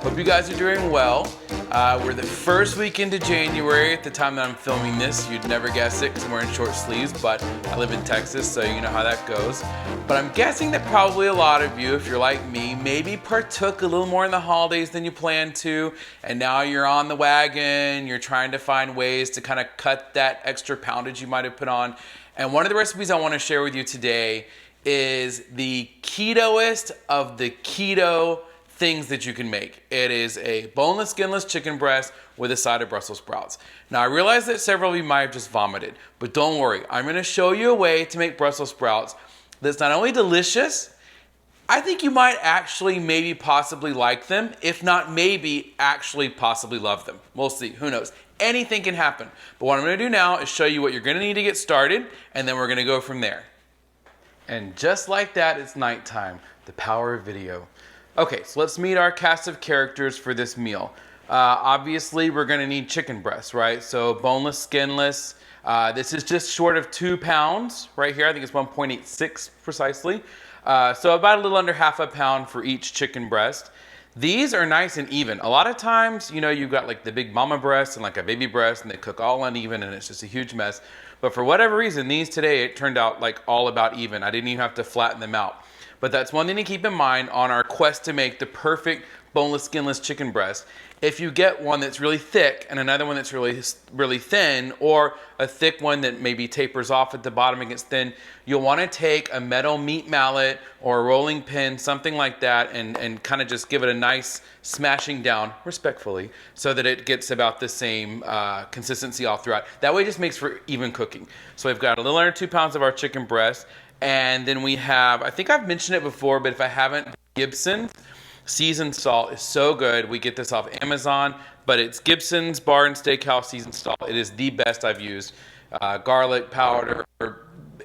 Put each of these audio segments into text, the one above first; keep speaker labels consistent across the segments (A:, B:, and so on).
A: Hope you guys are doing well. We're the first week into January at the time that I'm filming this. You'd never guess it because I'm wearing short sleeves, but I live in Texas, so you know how that goes. But I'm guessing that probably a lot of you, if you're like me, maybe partook a little more in the holidays than you planned to, and now you're on the wagon, you're trying to find ways to kind of cut that extra poundage you might have put on. And one of the recipes I want to share with you today is the ketoist of the keto things that you can make. It is a boneless, skinless chicken breast with a side of Brussels sprouts. Now I realize that several of you might have just vomited, but don't worry. I'm gonna show you a way to make Brussels sprouts that's not only delicious, I think you might actually maybe possibly like them, if not maybe actually possibly love them. We'll see, who knows? Anything can happen. But what I'm gonna do now is show you what you're gonna need to get started, and then we're gonna go from there. And just like that, it's nighttime. The power of video. Okay, so let's meet our cast of characters for this meal. Obviously, we're gonna need chicken breasts, right? So boneless, skinless. This is just short of 2 pounds right here. I think it's 1.86 precisely. So about a little under half a pound for each chicken breast. These are nice and even. A lot of times, you know, you've got like the big mama breast and like a baby breast and they cook all uneven and it's just a huge mess. But for whatever reason, these today, it turned out like all about even. I didn't even have to flatten them out. But that's one thing to keep in mind on our quest to make the perfect boneless, skinless chicken breast. If you get one that's really thick and another one that's really thin, or a thick one that maybe tapers off at the bottom and gets thin, you'll want to take a metal meat mallet or a rolling pin, something like that, and kind of just give it a nice smashing down, respectfully, so that it gets about the same consistency all throughout. That way it just makes for even cooking. So we've got a little under 2 pounds of our chicken breast. And then we have, I think I've mentioned it before, but if I haven't, Gibson's seasoned salt is so good. We get this off Amazon, but it's Gibson's Bar and Steakhouse seasoned salt. It is the best I've used. Garlic powder,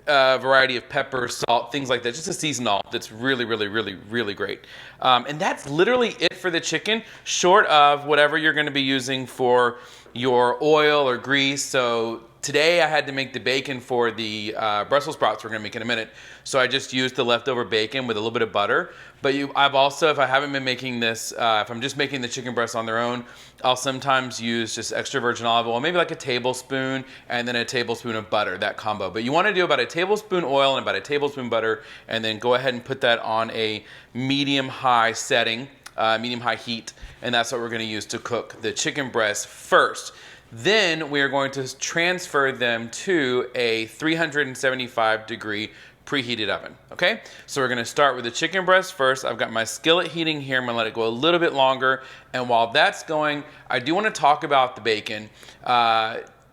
A: a variety of pepper, salt, things like that. Just a seasoned salt that's really, really, really, really great. And that's literally it for the chicken, short of whatever you're going to be using for your oil or grease. So today I had to make the bacon for the Brussels sprouts we're gonna make in a minute. So I just used the leftover bacon with a little bit of butter. But I've also, if I haven't been making this, if I'm just making the chicken breasts on their own, I'll sometimes use just extra virgin olive oil, maybe like a tablespoon and then a tablespoon of butter, that combo. But you wanna do about a tablespoon oil and about a tablespoon butter, and then go ahead and put that on a medium-high setting, medium-high heat, and that's what we're gonna use to cook the chicken breast first. Then we are going to transfer them to a 375 degree preheated oven, okay? So we're gonna start with the chicken breast first. I've got my skillet heating here. I'm gonna let it go a little bit longer. And while that's going, I do wanna talk about the bacon.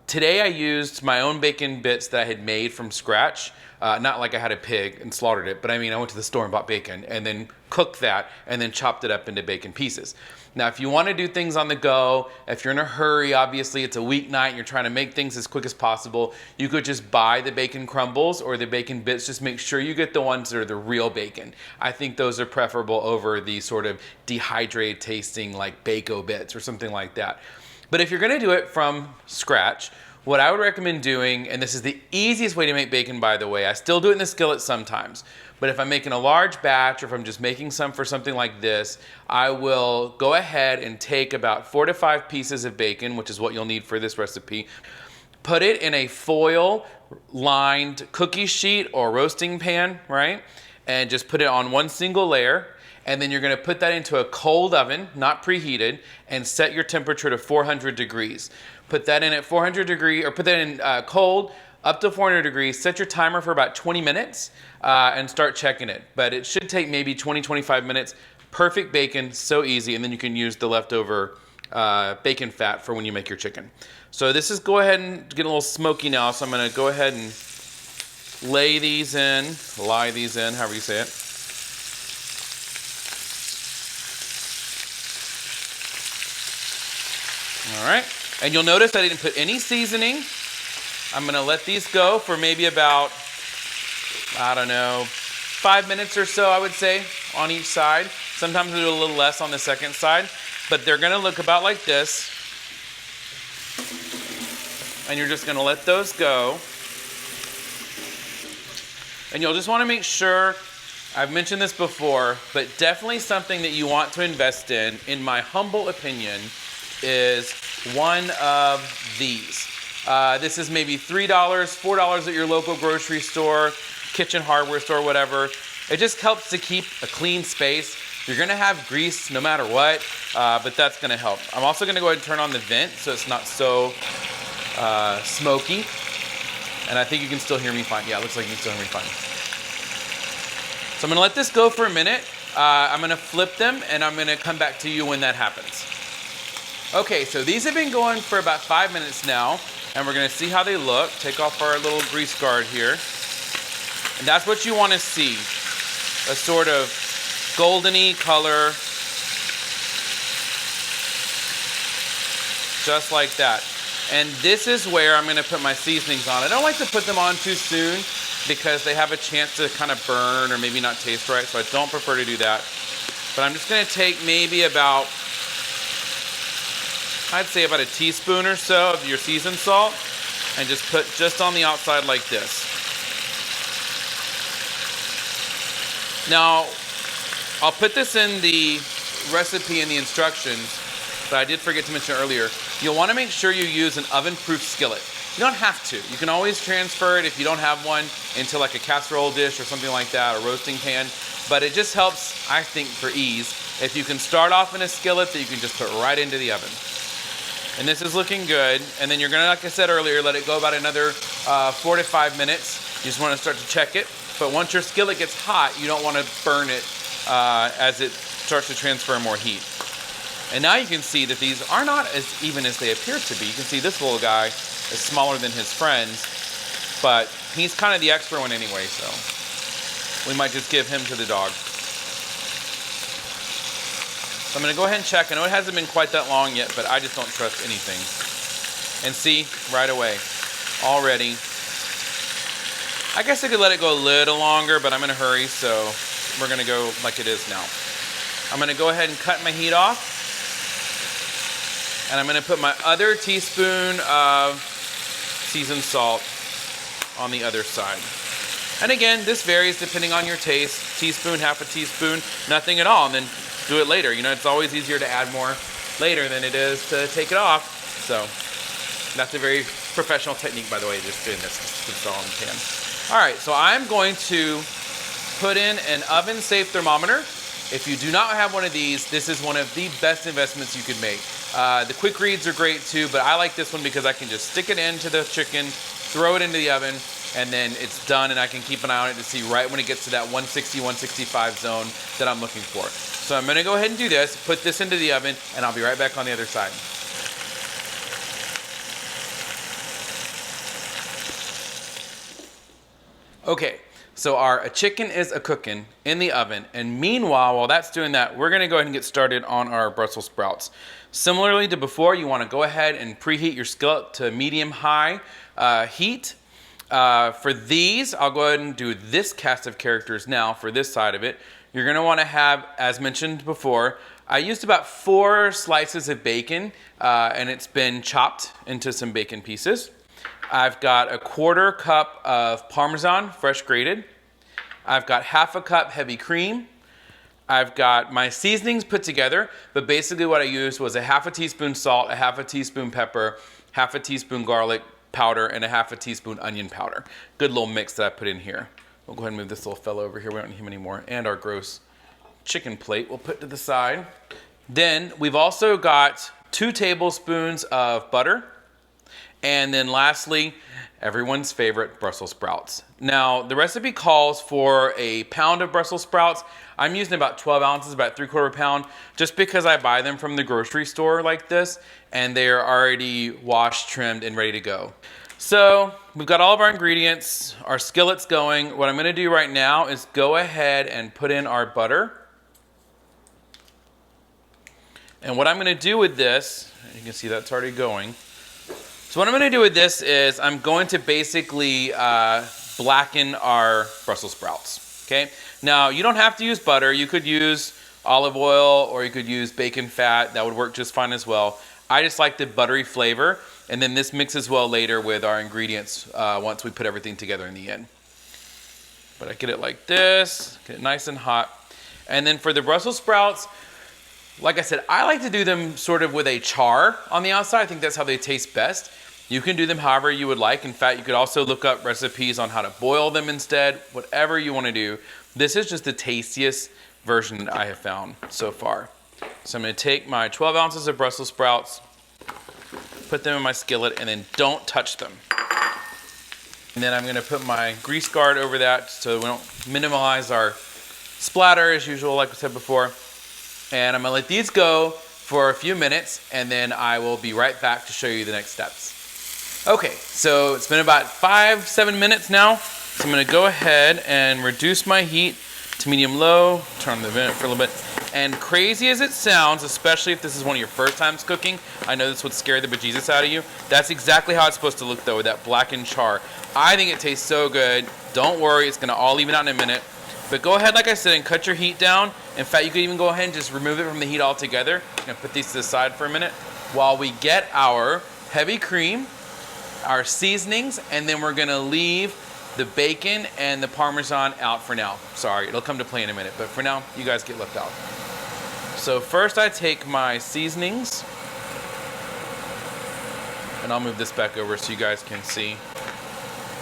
A: Today I used my own bacon bits that I had made from scratch. Not like I had a pig and slaughtered it, but I mean, I went to the store and bought bacon and then cooked that and then chopped it up into bacon pieces. Now, if you want to do things on the go, if you're in a hurry, obviously it's a weeknight and you're trying to make things as quick as possible, you could just buy the bacon crumbles or the bacon bits. Just make sure you get the ones that are the real bacon. I think those are preferable over the sort of dehydrated tasting like Bako bits or something like that. But if you're going to do it from scratch, what I would recommend doing, and this is the easiest way to make bacon, by the way, I still do it in the skillet sometimes, but if I'm making a large batch or if I'm just making some for something like this, I will go ahead and take about 4 to 5 pieces of bacon, which is what you'll need for this recipe, put it in a foil lined cookie sheet or roasting pan, right? And just put it on one single layer. And then you're gonna put that into a cold oven, not preheated, and set your temperature to 400 degrees. Put that in at 400 degrees, or put that in cold, up to 400 degrees, set your timer for about 20 minutes, and start checking it. But it should take maybe 20, 25 minutes. Perfect bacon, so easy, and then you can use the leftover bacon fat for when you make your chicken. So this is, go ahead and get a little smoky now, so I'm gonna go ahead and lie these in, however you say it. All right, and you'll notice I didn't put any seasoning. I'm gonna let these go for maybe about, I don't know, 5 minutes or so, I would say, on each side. Sometimes we do a little less on the second side, but they're gonna look about like this. And you're just gonna let those go. And you'll just wanna make sure I've mentioned this before, but definitely something that you want to invest in my humble opinion, is one of these. This is maybe $3, $4 at your local grocery store, kitchen hardware store, whatever. It just helps to keep a clean space. You're gonna have grease no matter what, but that's gonna help. I'm also gonna go ahead and turn on the vent so it's not so smoky. And I think you can still hear me fine. Yeah, it looks like you can still hear me fine. So I'm gonna let this go for a minute. I'm gonna flip them and I'm gonna come back to you when that happens. Okay, so these have been going for about 5 minutes now, and we're gonna see how they look. Take off our little grease guard here. And that's what you wanna see, a sort of goldeny color, just like that. And this is where I'm gonna put my seasonings on. I don't like to put them on too soon because they have a chance to kind of burn or maybe not taste right, so I don't prefer to do that. But I'm just gonna take maybe about, I'd say about a teaspoon or so of your seasoned salt and just put just on the outside like this. Now, I'll put this in the recipe and the instructions, but I did forget to mention earlier, you'll want to make sure you use an oven-proof skillet. You don't have to. You can always transfer it if you don't have one into like a casserole dish or something like that, a roasting pan, but it just helps, I think, for ease, if you can start off in a skillet that you can just put right into the oven. And this is looking good, and then you're gonna, like I said earlier, let it go about another 4 to 5 minutes. You just wanna start to check it, but once your skillet gets hot, you don't wanna burn it as it starts to transfer more heat. And now you can see that these are not as even as they appear to be. You can see this little guy is smaller than his friends, but he's kind of the expert one anyway, so we might just give him to the dog. So I'm gonna go ahead and check. I know it hasn't been quite that long yet, but I just don't trust anything. And see, right away, already. I guess I could let it go a little longer, but I'm in a hurry, so we're gonna go like it is now. I'm gonna go ahead and cut my heat off. And I'm gonna put my other teaspoon of seasoned salt on the other side. And again, this varies depending on your taste. Teaspoon, half a teaspoon, nothing at all, and then do it later. You know, it's always easier to add more later than it is to take it off. So that's a very professional technique, by the way, just doing this. It's all in the pan. All right, so I'm going to put in an oven-safe thermometer. If you do not have one of these, this is one of the best investments you could make. The quick reads are great too, but I like this one because I can just stick it into the chicken, throw it into the oven, and then it's done, and I can keep an eye on it to see right when it gets to that 160, 165 zone that I'm looking for. So I'm gonna go ahead and do this, put this into the oven, and I'll be right back on the other side. Okay, so our chicken is a-cooking in the oven, and meanwhile, while that's doing that, we're gonna go ahead and get started on our Brussels sprouts. Similarly to before, you wanna go ahead and preheat your skillet to medium-high heat. For these, I'll go ahead and do this cast of characters now for this side of it. You're gonna wanna have, as mentioned before, I used about 4 slices of bacon, and it's been chopped into some bacon pieces. I've got a 1/4 cup of Parmesan, fresh grated. I've got 1/2 cup heavy cream. I've got my seasonings put together, but basically what I used was a 1/2 teaspoon salt, a 1/2 teaspoon pepper, 1/2 teaspoon garlic powder, and a 1/2 teaspoon onion powder. Good little mix that I put in here. We'll go ahead and move this little fellow over here. We don't need him anymore. And our gross chicken plate we'll put to the side. Then we've also got 2 tablespoons of butter. And then lastly, everyone's favorite Brussels sprouts. Now, the recipe calls for a pound of Brussels sprouts. I'm using about 12 ounces, about 3/4 pound, just because I buy them from the grocery store like this, and they're already washed, trimmed, and ready to go. So we've got all of our ingredients, our skillet's going. What I'm gonna do right now is go ahead and put in our butter. And what I'm gonna do with this, you can see that's already going. So what I'm gonna do with this is I'm going to basically blacken our Brussels sprouts, okay? Now, you don't have to use butter. You could use olive oil or you could use bacon fat. That would work just fine as well. I just like the buttery flavor, and then this mixes well later with our ingredients once we put everything together in the end. But I get it like this, get it nice and hot. And then for the Brussels sprouts, like I said, I like to do them sort of with a char on the outside. I think that's how they taste best. You can do them however you would like. In fact, you could also look up recipes on how to boil them instead, whatever you want to do. This is just the tastiest version that I have found so far. So I'm going to take my 12 ounces of Brussels sprouts, put them in my skillet, and then don't touch them. And then I'm going to put my grease guard over that so we don't minimize our splatter as usual, like I said before. And I'm going to let these go for a few minutes, and then I will be right back to show you the next steps. Okay, so it's been about 5-7 minutes now. So I'm going to go ahead and reduce my heat to medium-low, turn on the vent for a little bit. And crazy as it sounds, especially if this is one of your first times cooking, I know this would scare the bejesus out of you. That's exactly how it's supposed to look though, with that blackened char. I think it tastes so good. Don't worry, it's gonna all even out in a minute. But go ahead, like I said, and cut your heat down. In fact, you could even go ahead and just remove it from the heat altogether. I'm gonna put these to the side for a minute while we get our heavy cream, our seasonings, and then we're gonna leave the bacon and the Parmesan out for now. Sorry, it'll come to play in a minute, but for now, you guys get left out. So first I take my seasonings, and I'll move this back over so you guys can see.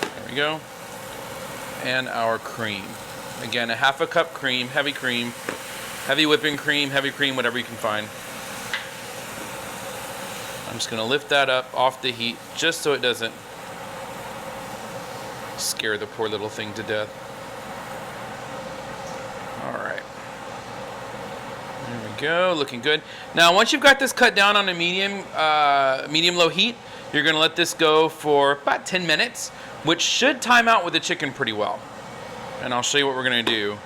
A: There we go. And our cream. Again, a half a cup cream, heavy whipping cream, heavy cream, whatever you can find. I'm just gonna lift that up off the heat just so it doesn't scare the poor little thing to death. All right. There we go, looking good. Now, once you've got this cut down on a medium-low heat, you're gonna let this go for about 10 minutes, which should time out with the chicken pretty well. And I'll show you what we're gonna do.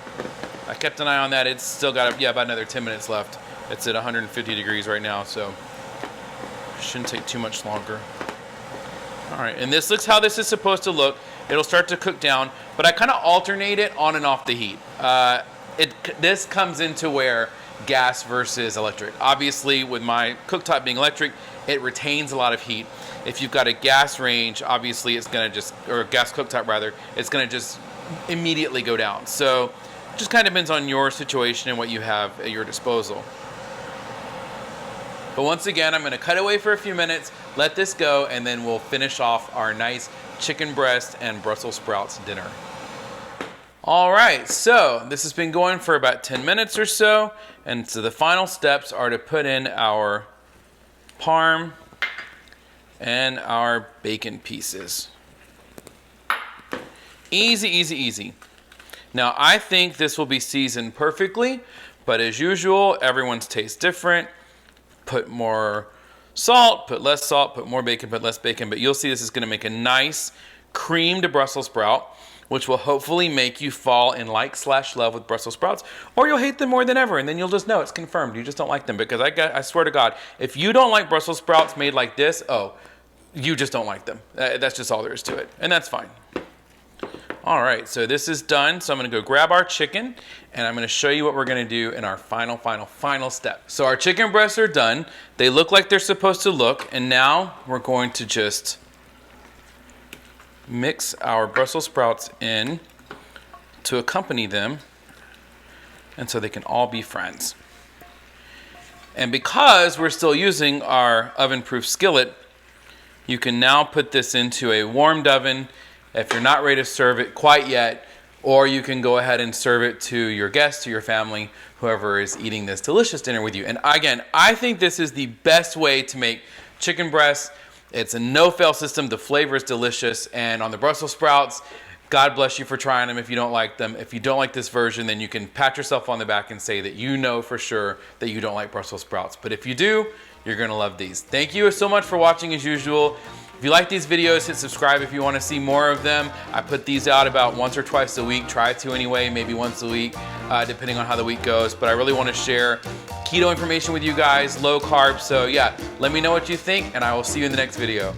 A: I kept an eye on that. It's still got, about another 10 minutes left. It's at 150 degrees right now, so shouldn't take too much longer. All right, and this looks how this is supposed to look. It'll start to cook down, but I kind of alternate it on and off the heat. This comes into where gas versus electric. Obviously, with my cooktop being electric, it retains a lot of heat. If you've got a gas range, obviously it's gonna or a gas cooktop rather, it's gonna just immediately go down. So it just kind of depends on your situation and what you have at your disposal. But once again, I'm gonna cut away for a few minutes, let this go, and then we'll finish off our nice chicken breast and Brussels sprouts dinner. All right, so this has been going for about 10 minutes or so, and so the final steps are to put in our parm and our bacon pieces. Easy, easy, easy. Now, I think this will be seasoned perfectly, but as usual, everyone's taste different. Put more salt, put less salt, put more bacon, put less bacon, but you'll see this is gonna make a nice creamed Brussels sprout, which will hopefully make you fall in like/love with Brussels sprouts, or you'll hate them more than ever, and then you'll just know it's confirmed. You just don't like them, because I swear to God, if you don't like Brussels sprouts made like this, you just don't like them. That's just all there is to it, and that's fine. All right, so this is done. So I'm gonna go grab our chicken, and I'm gonna show you what we're gonna do in our final step. So our chicken breasts are done. They look like they're supposed to look, and now we're going to just mix our Brussels sprouts in to accompany them, and so they can all be friends. And because we're still using our oven-proof skillet, you can now put this into a warmed oven if you're not ready to serve it quite yet, or you can go ahead and serve it to your guests, to your family, whoever is eating this delicious dinner with you. And again, I think this is the best way to make chicken breasts. It's a no-fail system. The flavor is delicious. And on the Brussels sprouts, God bless you for trying them if you don't like them. If you don't like this version, then you can pat yourself on the back and say that you know for sure that you don't like Brussels sprouts. But if you do, you're gonna love these. Thank you so much for watching as usual. If you like these videos, hit subscribe if you want to see more of them. I put these out about once or twice a week. Try to anyway, maybe once a week, depending on how the week goes. But I really want to share keto information with you guys, low carb. So yeah, let me know what you think, and I will see you in the next video.